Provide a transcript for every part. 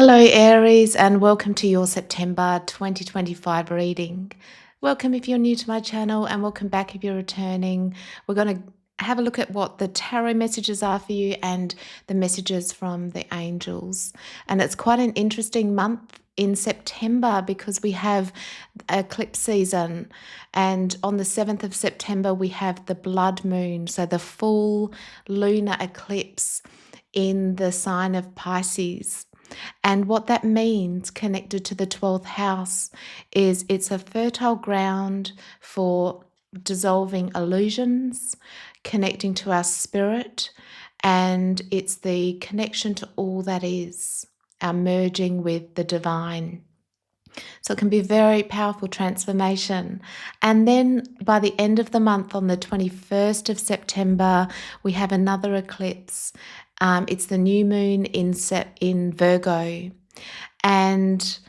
Hello, Aries, and welcome to your September 2025 reading. Welcome if you're new to my channel, and welcome back if you're returning. We're going to have a look at what the tarot messages are for you and the messages from the angels. And it's quite an interesting month in September because we have eclipse season, and on the 7th of September we have the blood moon, so the full lunar eclipse in the sign of Pisces. And what that means, connected to the 12th house, is it's a fertile ground for dissolving illusions, connecting to our spirit, and it's the connection to all that is, our merging with the divine. So it can be a very powerful transformation. And then by the end of the month, on the 21st of September, we have another eclipse. It's the new moon in Virgo. And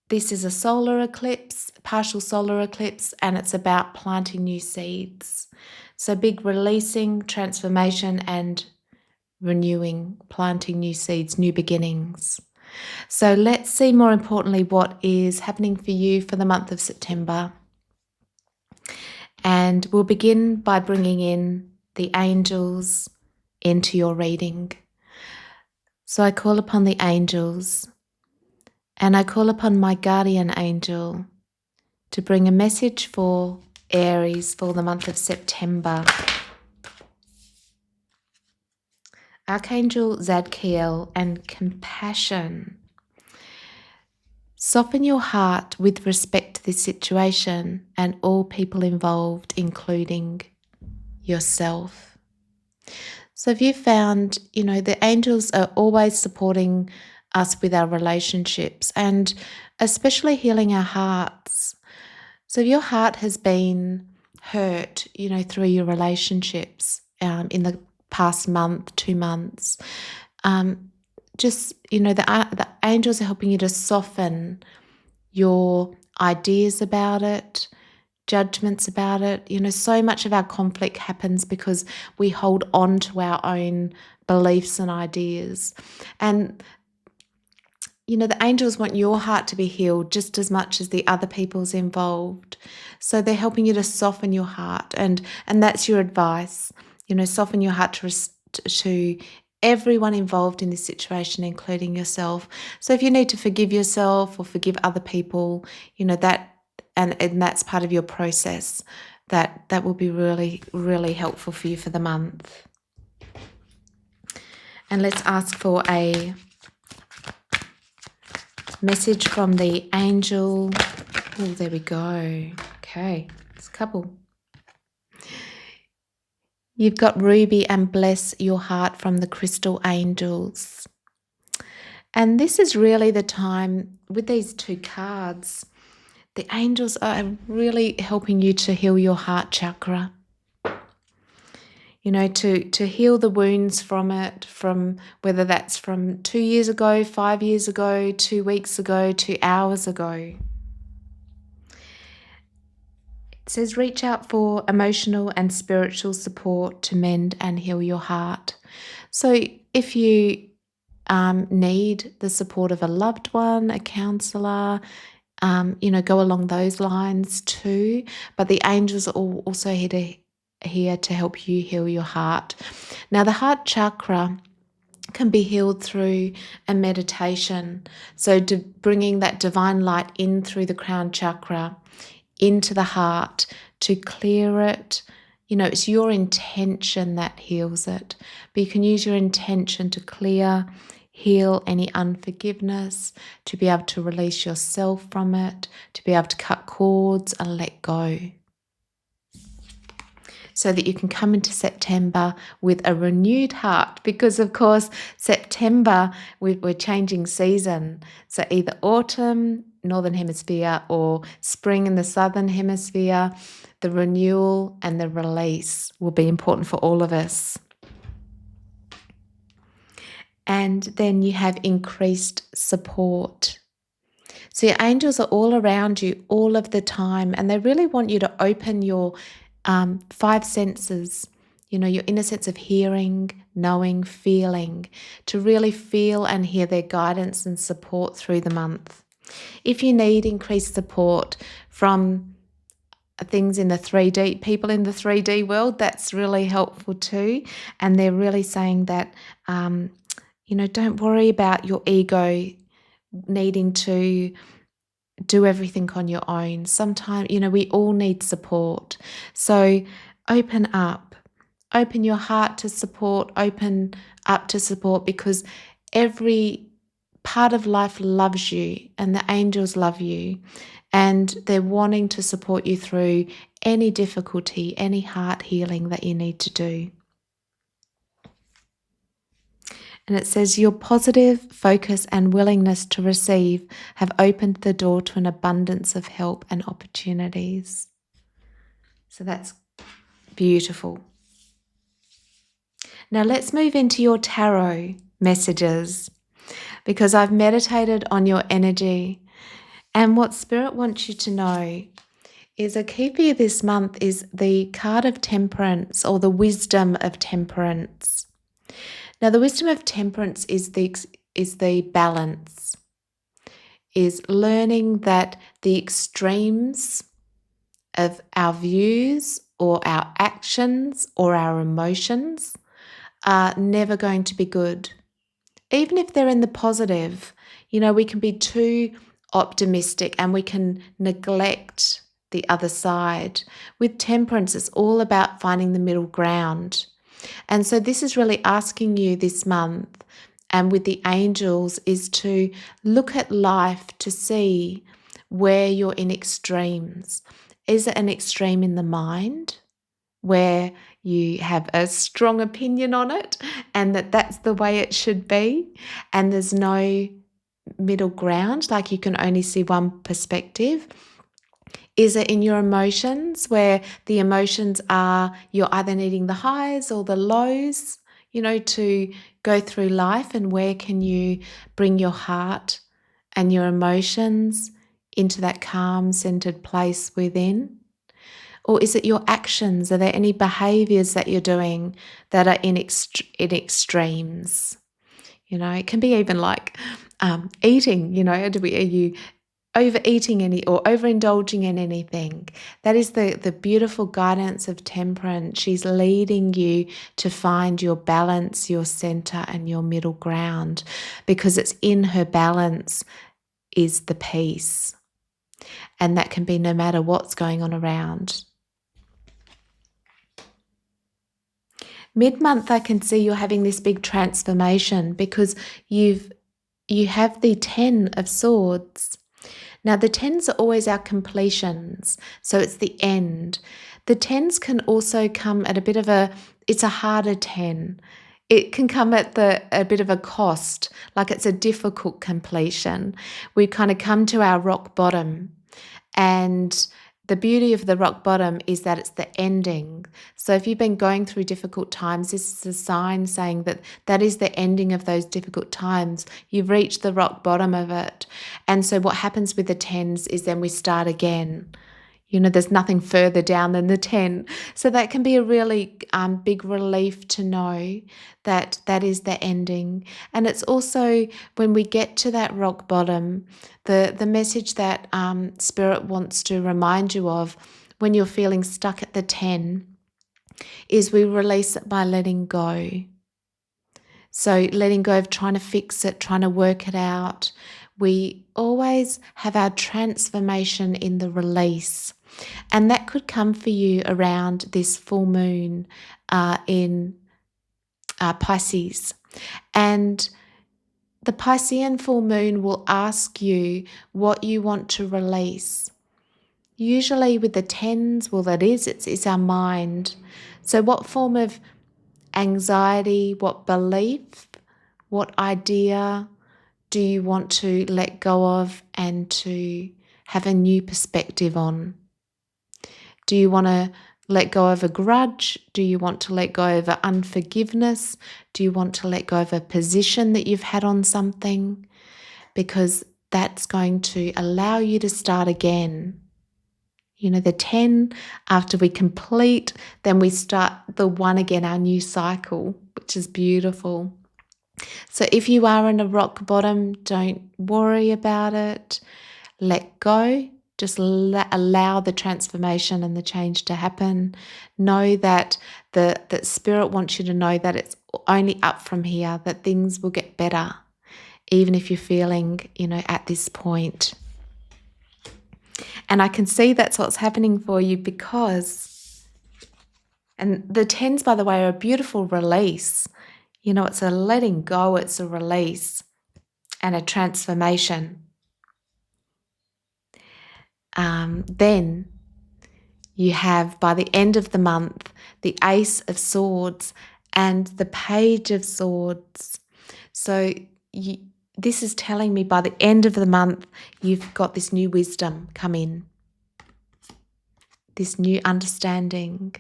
this is a solar eclipse, partial solar eclipse, and it's about planting new seeds. So big releasing, transformation, and renewing, planting new seeds, new beginnings. So let's see more importantly what is happening for you for the month of September. And we'll begin by bringing in the angels into your reading. So I call upon the angels, and I call upon my guardian angel to bring a message for Aries for the month of September. Archangel Zadkiel and compassion. Soften your heart with respect to this situation and all people involved, including yourself. So if you found, the angels are always supporting us with our relationships and especially healing our hearts. So if your heart has been hurt, through your relationships in the past month, 2 months, the angels are helping you to soften your ideas about it, judgments about it. So much of our conflict happens because we hold on to our own beliefs and ideas. And the angels want your heart to be healed just as much as the other people's involved. So they're helping you to soften your heart, and that's your advice. Soften your heart to everyone involved in this situation, including yourself. So if you need to forgive yourself or forgive other people, that and that's part of your process. That will be really, really helpful for you for the month. And let's ask for a message from the angel. Oh, there we go. Okay, it's a couple. You've got Ruby and Bless Your Heart from the Crystal Angels. And this is really the time with these two cards. The angels are really helping you to heal your heart chakra. To heal the wounds from it, from whether that's from 2 years ago, 5 years ago, 2 weeks ago, 2 hours ago. It says reach out for emotional and spiritual support to mend and heal your heart. So if you need the support of a loved one, a counsellor, go along those lines too. But the angels are also here to help you heal your heart. Now, the heart chakra can be healed through a meditation. So bringing that divine light in through the crown chakra into the heart to clear it. It's your intention that heals it. But you can use your intention to clear, heal any unforgiveness, to be able to release yourself from it, to be able to cut cords and let go. So that you can come into September with a renewed heart, because of course September we're changing season. So either autumn, northern hemisphere, or spring in the southern hemisphere, the renewal and the release will be important for all of us. And then you have increased support. So your angels are all around you all of the time, and they really want you to open your 5 senses, your inner sense of hearing, knowing, feeling, to really feel and hear their guidance and support through the month. If you need increased support from things in the 3D, people in the 3D world, that's really helpful too. And they're really saying that, don't worry about your ego needing to do everything on your own. Sometimes, we all need support. So open up, open your heart to support, open up to support, because every part of life loves you and the angels love you, and they're wanting to support you through any difficulty, any heart healing that you need to do. And it says, your positive focus and willingness to receive have opened the door to an abundance of help and opportunities. So that's beautiful. Now let's move into your tarot messages, because I've meditated on your energy. And what Spirit wants you to know is a key for you this month is the card of Temperance, or the wisdom of Temperance. Now, the wisdom of Temperance is the balance, is learning that the extremes of our views or our actions or our emotions are never going to be good. Even if they're in the positive, we can be too optimistic and we can neglect the other side. With Temperance, it's all about finding the middle ground. And so this is really asking you this month, and with the angels, is to look at life to see where you're in extremes. Is it an extreme in the mind, where you have a strong opinion on it and that's the way it should be, and there's no middle ground, like you can only see one perspective? Is it in your emotions, where the emotions are you're either needing the highs or the lows, to go through life? And where can you bring your heart and your emotions into that calm, centered place within? Or is it your actions? Are there any behaviors that you're doing that are in extremes? It can be even like eating, are you overeating or overindulging in anything? That is the beautiful guidance of Temperance. She's leading you to find your balance, your center, and your middle ground, because it's in her balance is the peace. And that can be no matter what's going on around. Mid-month, I can see you're having this big transformation, because you have the 10 of Swords. Now, the 10s are always our completions, so it's the end. The 10s can also come at it's a harder 10. It can come at a bit of a cost, like it's a difficult completion. We kind of come to our rock bottom, and the beauty of the rock bottom is that it's the ending. So if you've been going through difficult times, this is a sign saying that is the ending of those difficult times. You've reached the rock bottom of it. And so what happens with the 10s is then we start again. There's nothing further down than the 10. So that can be a really big relief to know that that is the ending. And it's also, when we get to that rock bottom, the message that Spirit wants to remind you of when you're feeling stuck at the 10 is we release it by letting go. So letting go of trying to fix it, trying to work it out. We always have our transformation in the release. And that could come for you around this full moon in Pisces. And the Piscean full moon will ask you what you want to release. Usually with the 10s, it's our mind. So what form of anxiety, what belief, what idea do you want to let go of and to have a new perspective on? Do you want to let go of a grudge? Do you want to let go of unforgiveness? Do you want to let go of a position that you've had on something? Because that's going to allow you to start again. You know, the 10, after we complete, then we start the 1 again, our new cycle, which is beautiful. So if you are in a rock bottom, don't worry about it. Let go. Just allow the transformation and the change to happen. Know that that Spirit wants you to know that it's only up from here, that things will get better, even if you're feeling, you know, at this point. And I can see that's what's happening for you because, and the 10s, by the way, are a beautiful release. You know, it's a letting go, it's a release and a transformation. Then you have, by the end of the month, the Ace of Swords and the Page of Swords. So this is telling me by the end of the month, you've got this new wisdom come in, this new understanding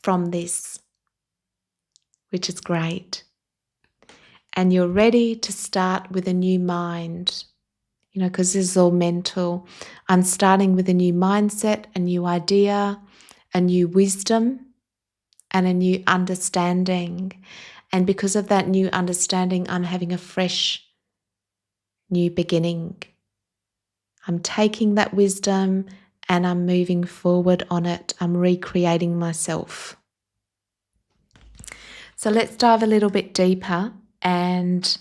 from this, which is great. And you're ready to start with a new mind, you know, because this is all mental. I'm starting with a new mindset, a new idea, a new wisdom, and a new understanding. And because of that new understanding, I'm having a fresh new beginning. I'm taking that wisdom and I'm moving forward on it. I'm recreating myself. So let's dive a little bit deeper and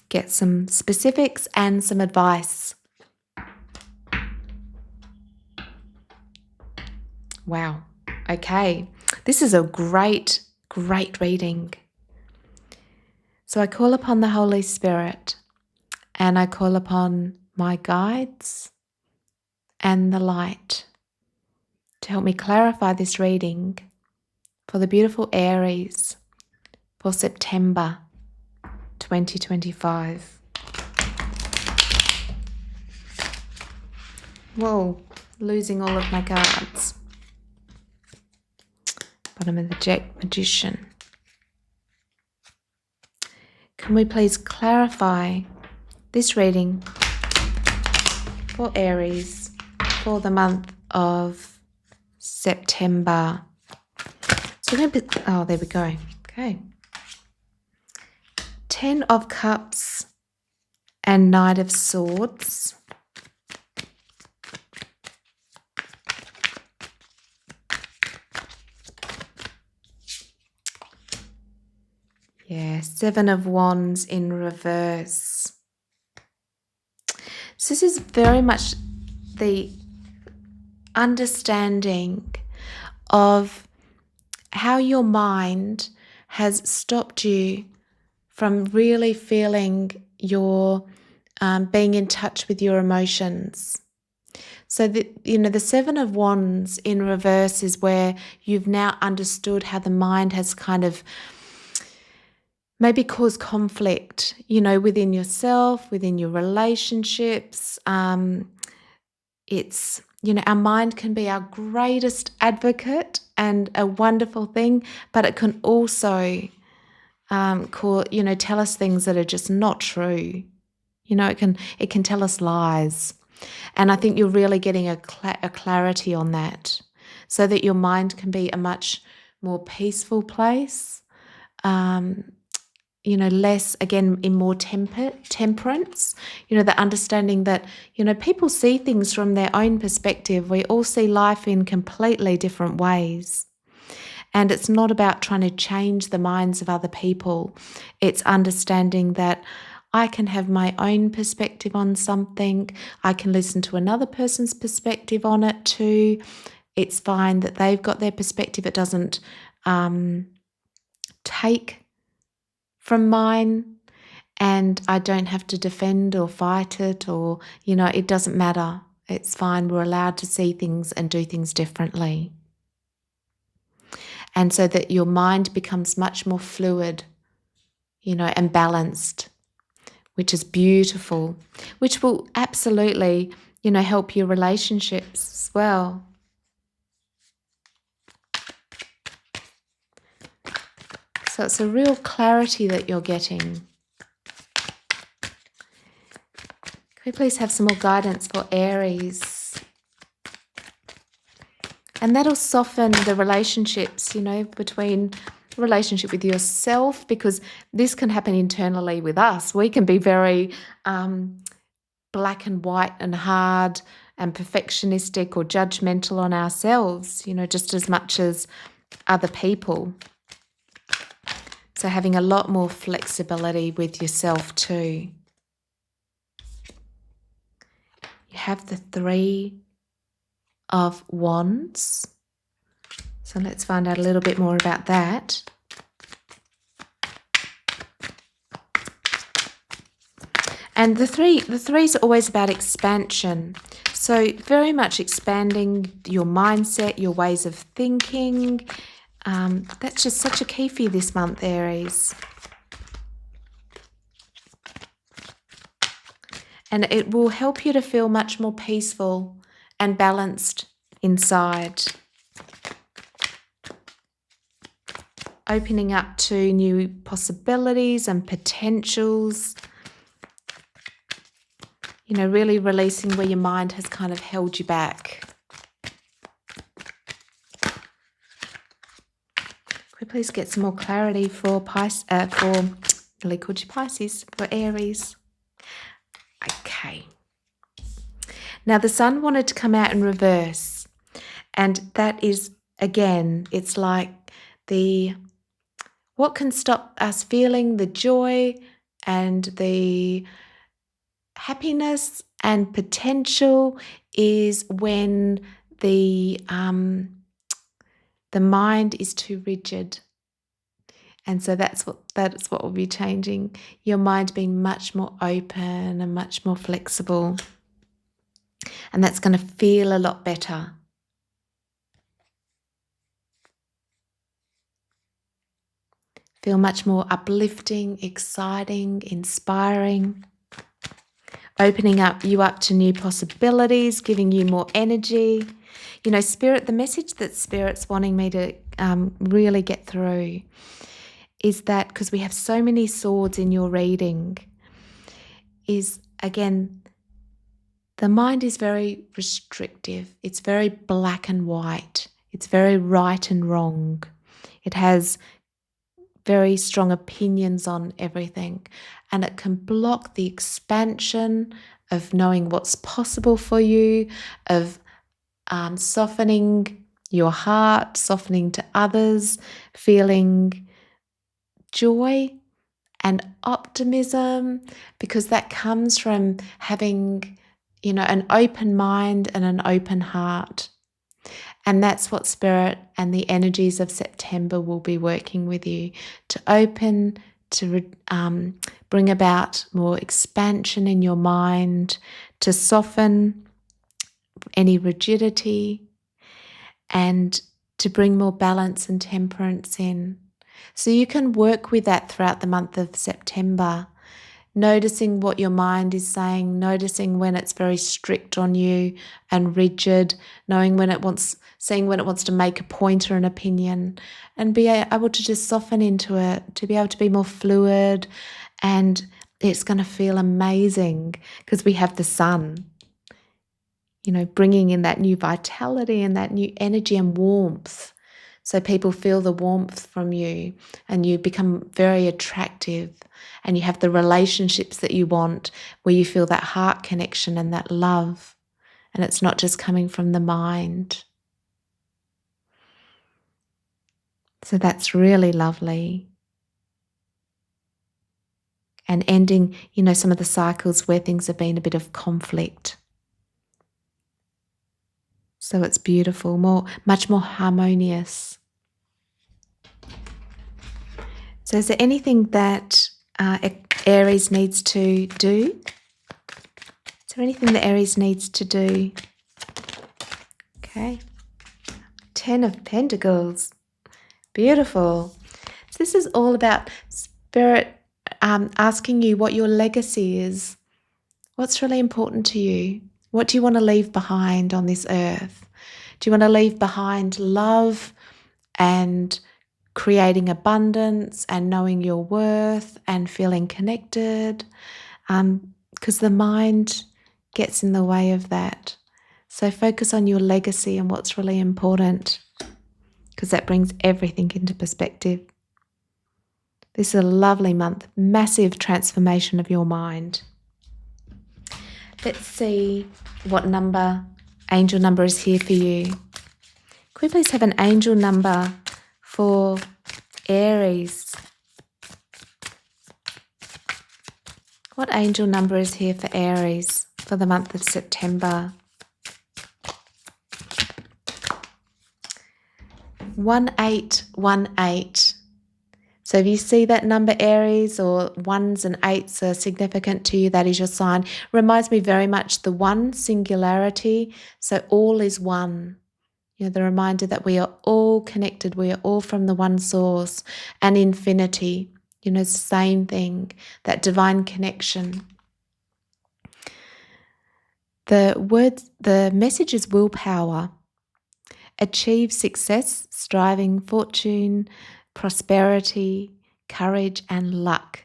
get some specifics and some advice. Wow. Okay. This is a great reading. So I call upon the Holy Spirit and I call upon my guides and the light to help me clarify this reading for the beautiful Aries for September 2025. Whoa, losing all of my cards. Bottom of the deck, Magician. Can we please clarify this reading for Aries for the month of September? So there we go. Okay. 10 of Cups and Knight of Swords. Yeah, 7 of Wands in reverse. So this is very much the understanding of how your mind has stopped you from really feeling your being in touch with your emotions. So the 7 of Wands in reverse is where you've now understood how the mind has kind of maybe cause conflict, you know, within yourself, within your relationships. It's, you know, our mind can be our greatest advocate and a wonderful thing, but it can also tell us things that are just not true. You know, it can tell us lies. And I think you're really getting a clarity on that so that your mind can be a much more peaceful place. Less, again, in more temperance, the understanding that, people see things from their own perspective. We all see life in completely different ways. And it's not about trying to change the minds of other people. It's understanding that I can have my own perspective on something. I can listen to another person's perspective on it too. It's fine that they've got their perspective. It doesn't take from mine, and I don't have to defend or fight it, or, it doesn't matter. It's fine. We're allowed to see things and do things differently. And so that your mind becomes much more fluid, and balanced, which is beautiful, which will absolutely, help your relationships as well. So it's a real clarity that you're getting. we please have some more guidance for Aries? And that'll soften the relationships, between relationship with yourself, because this can happen internally with us. We can be very black and white and hard and perfectionistic or judgmental on ourselves, just as much as other people. So having a lot more flexibility with yourself too. You have the 3 of Wands. So let's find out a little bit more about that. And the three's always about expansion. So very much expanding your mindset, your ways of thinking. That's just such a key for you this month, Aries. And it will help you to feel much more peaceful and balanced inside. Opening up to new possibilities and potentials. Really releasing where your mind has kind of held you back. Could we please get some more clarity for nearly called you Pisces, for Aries? Okay. Now the Sun wanted to come out in reverse, and that is, again, it's like what can stop us feeling the joy and the happiness and potential is when the mind is too rigid. And so that's what will be changing. Your mind being much more open and much more flexible. And that's going to feel a lot better. Feel much more uplifting, exciting, inspiring. Opening you up to new possibilities, giving you more energy. Spirit, the message that Spirit's wanting me to really get through is that, because we have so many swords in your reading, is, again, the mind is very restrictive. It's very black and white. It's very right and wrong. It has very strong opinions on everything, and it can block the expansion of knowing what's possible for you, of softening your heart, softening to others, feeling joy and optimism, because that comes from having, an open mind and an open heart. And that's what Spirit and the energies of September will be working with you to open, to bring about more expansion in your mind, to soften any rigidity, and to bring more balance and temperance in. So you can work with that throughout the month of September, noticing what your mind is saying, noticing when it's very strict on you and rigid, seeing when it wants to make a point or an opinion, and be able to just soften into it, to be able to be more fluid. And it's going to feel amazing because we have the Sun, bringing in that new vitality and that new energy and warmth. So people feel the warmth from you and you become very attractive, and you have the relationships that you want, where you feel that heart connection and that love, and it's not just coming from the mind. So that's really lovely. And ending, some of the cycles where things have been a bit of conflict. So it's beautiful, much more harmonious. So is there anything that Aries needs to do? Is there anything that Aries needs to do? Okay. 10 of Pentacles. Beautiful. So this is all about Spirit asking you what your legacy is. What's really important to you? What do you want to leave behind on this earth? Do you want to leave behind love and creating abundance and knowing your worth and feeling connected? Because the mind gets in the way of that. So focus on your legacy and what's really important, because that brings everything into perspective. This is a lovely month, massive transformation of your mind. Let's see what angel number is here for you. Could we please have an angel number for Aries? What angel number is here for Aries for the month of September? 1818. So if you see that number, Aries, or 1s and 8s are significant to you, that is your sign. Reminds me very much the one, singularity. So all is one. You know, the reminder that we are all connected. We are all from the one source, and infinity. You know, it's the same thing, that divine connection. The message is willpower. Achieve success, striving, fortune, prosperity, courage, and luck.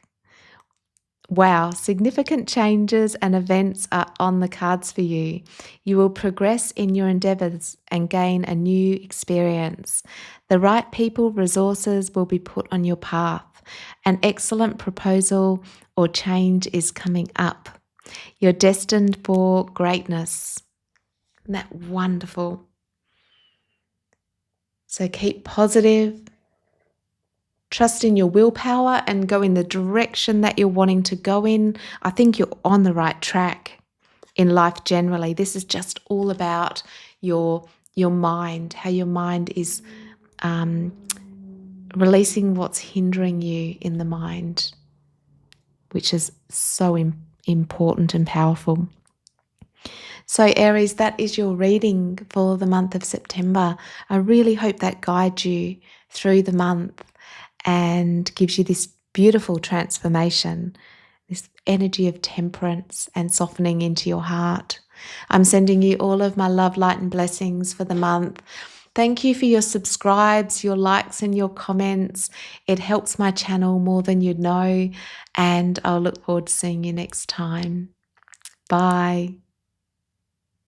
Wow, significant changes and events are on the cards for you. You will progress in your endeavors and gain a new experience. The right people, resources will be put on your path. An excellent proposal or change is coming up. You're destined for greatness. Isn't that wonderful? So keep positive. Trust in your willpower and go in the direction that you're wanting to go in. I think you're on the right track in life generally. This is just all about your mind, how your mind is releasing what's hindering you in the mind, which is so important and powerful. So Aries, that is your reading for the month of September. I really hope that guides you through the month and gives you this beautiful transformation, this energy of temperance and softening into your heart. I'm sending you all of my love, light, and blessings for the month. Thank you for your subscribes, your likes, and your comments. It helps my channel more than you'd know, and I'll look forward to seeing you next time. Bye.